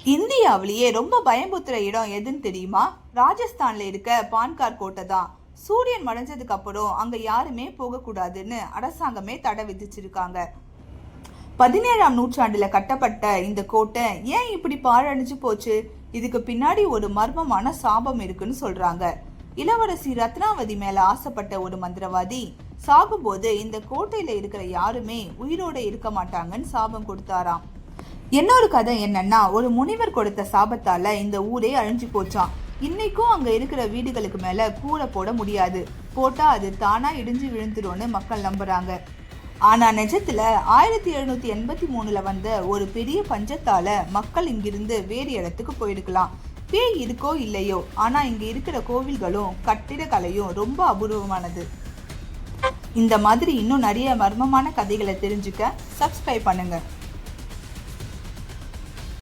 இந்தியாவிலேயே ரொம்ப பயமுறுத்துற இடம் எதுன்னு தெரியுமா? ராஜஸ்தான்ல இருக்க பான்கார் கோட்டை தான். சூரியன் மறைஞ்சதுக்கு அப்புறம் அங்க யாருமே போகக்கூடாதுன்னு அரசாங்கமே தடை விதிச்சிருக்காங்க. 17ஆம் நூற்றாண்டுல கட்டப்பட்ட இந்த கோட்டை ஏன் இப்படி பாழடைஞ்சு போச்சு? இதுக்கு பின்னாடி ஒரு மர்மமான சாபம் இருக்குன்னு சொல்றாங்க. இளவரசி ரத்னாவதி மேல ஆசைப்பட்ட ஒரு மந்திரவாதி சாகும்போது இந்த கோட்டையில இருக்கிற யாருமே உயிரோட இருக்க மாட்டாங்கன்னு சாபம் கொடுத்தாராம். இன்னொரு கதை என்னன்னா, ஒரு முனிவர் கொடுத்த சாபத்தால இந்த ஊரே அழிஞ்சு போச்சான். இன்னைக்கும் அங்க இருக்கிற வீடுகளுக்கு மேல கூரை போட முடியாது. போட்டா அது தானா இடிஞ்சு விழுந்துரும்னு மக்கள் நம்புறாங்க. ஆனா நிஜத்துல 1783ல வந்த ஒரு பெரிய பஞ்சத்தால மக்கள் இங்கிருந்து வேறு இடத்துக்கு போயிருக்கலாம். பேய் இருக்கோ இல்லையோ, ஆனா இங்க இருக்கிற கோவில்களும் கட்டிடக்கலையும் ரொம்ப அபூர்வமானது. இந்த மாதிரி இன்னும் நிறைய மர்மமான கதைகளை தெரிஞ்சுக்க சப்ஸ்கிரைப் பண்ணுங்க.